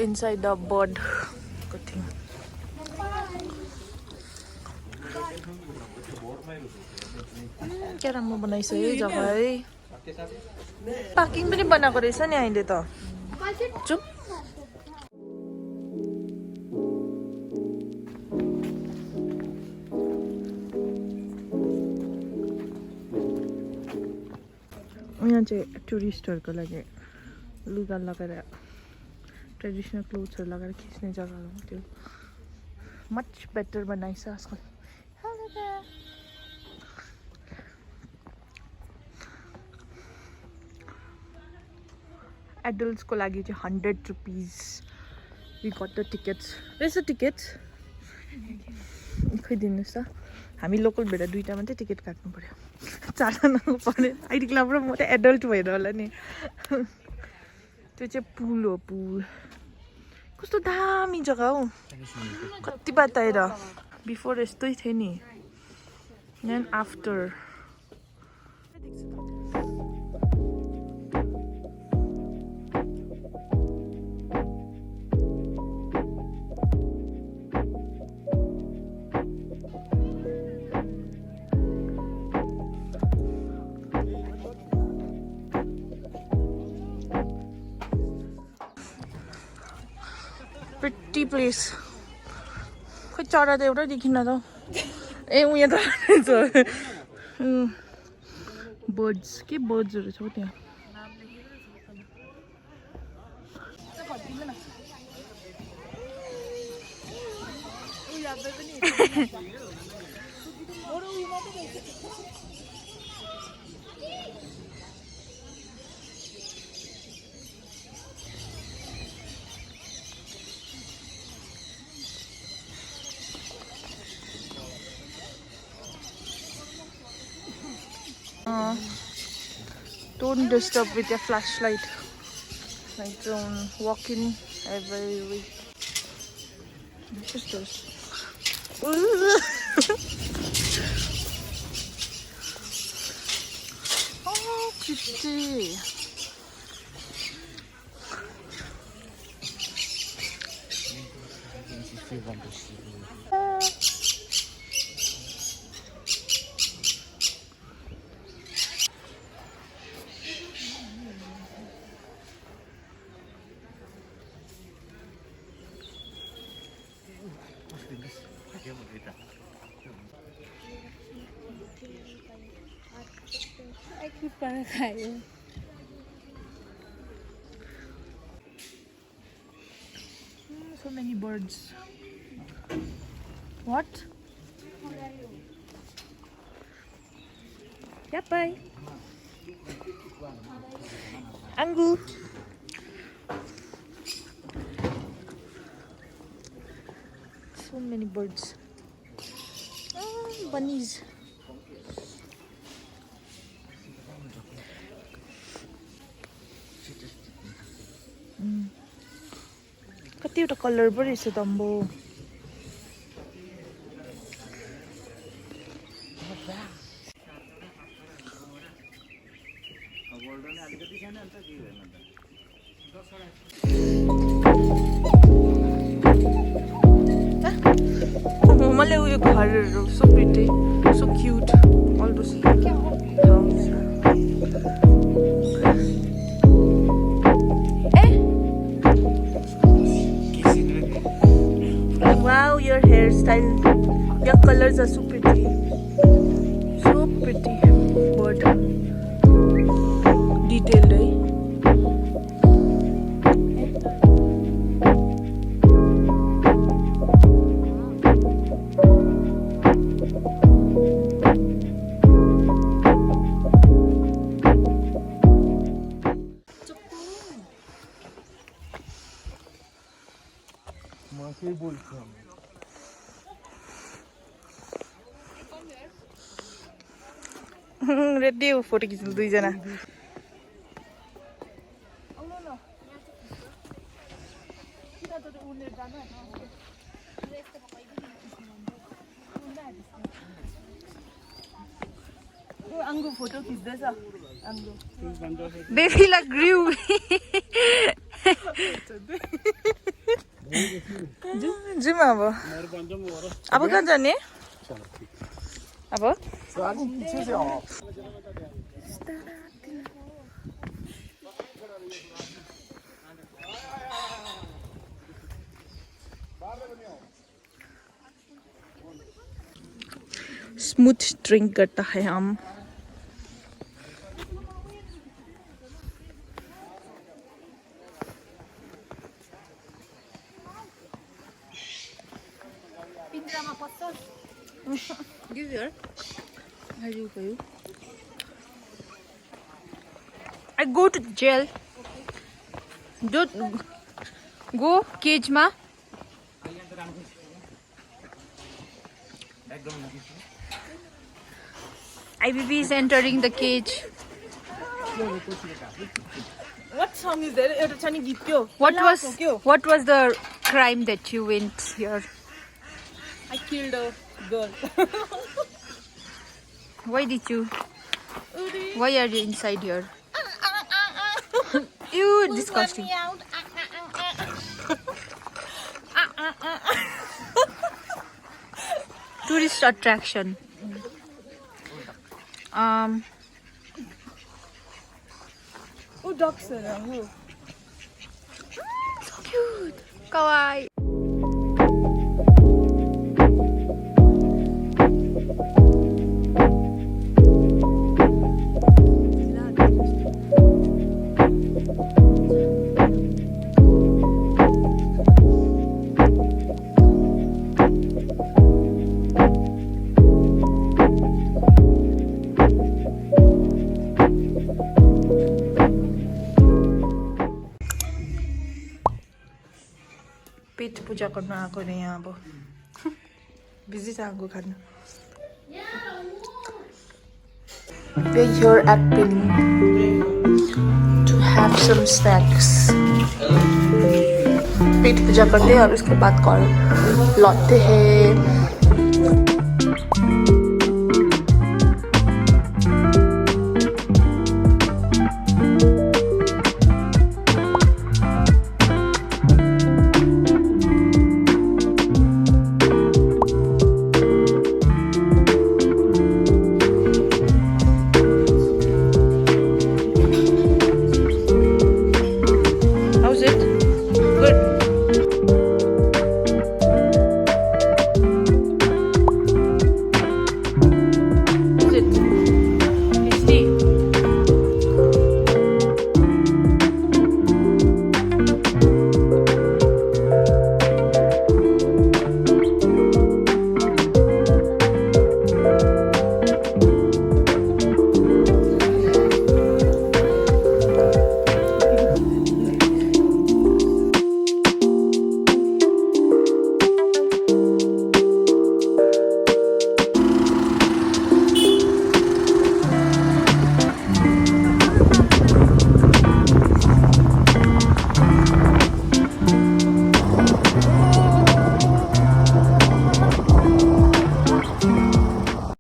inside the bird. Good thing. क्या राम्रो बनाइछ है जग्गा है पार्किङ पनि बनाएको रहेछ नि अहिले त चुप यहाँ चाहिँ टुरिस्टहरुको लागि लुगा लगाएर ट्रेडिसनल क्लोथ्सहरु लगाएर खिच्ने जग्गा हो त्यो मच बेटर बनाइछ आजकल adults को लागि चाहिँ 100 rupees. We got the tickets. Where's the tickets? खै दिनुस् त हामी लोकल भेडा दुईटा मात्रै टिकट काट्नु पर्यो चारजनाको पर्यो आइडी क्लब र म त एडल्ट भएर होला नि त्यो चाहिँ पुल हो पुल कस्तो दामी जग्गा हो कति बताएर बिफोर यस्तै थियो नि एन्ड आफ्टर pretty place. खोइ चरा त एउटै देखिन त ए उयो त बर्ड्स के बर्ड्सहरु छ त्यहाँ don't disturb with your flashlight. Like don't walk in every week. What's this? Oh, pretty. So many birds. What? Yeah, bye. Angu. So many birds. Bunnies. कतिवटा कलर पनि रहेछ त अम्बो मैले उयो घरहरु so pretty so cute all those wow your hairstyle your colors are so pretty bird detailed right ready हो photo खिच्नु दुईजना अंगु photo खिच्दैछ अंगु बेबीलाई ग्रिउ जाउँ अब अब कहाँ जाने अब स्मूथ ड्रिंक करता है हम Give here. I go to jail. Don't go cage ma. IBB is entering the cage. What song is there? What was the crime that you went here? I killed a girl. Why did you? Why are you inside here? Ew, disgusting. Tourist attraction. Oh, ducks are there. So cute. Kawaii. पेट पूजा गर्न आएको नि यहाँ अब busy छ आगो Khan We're here at Penny to have some snacks. पेट पूजा करते हैं और उसके बाद कॉल लौटते हैं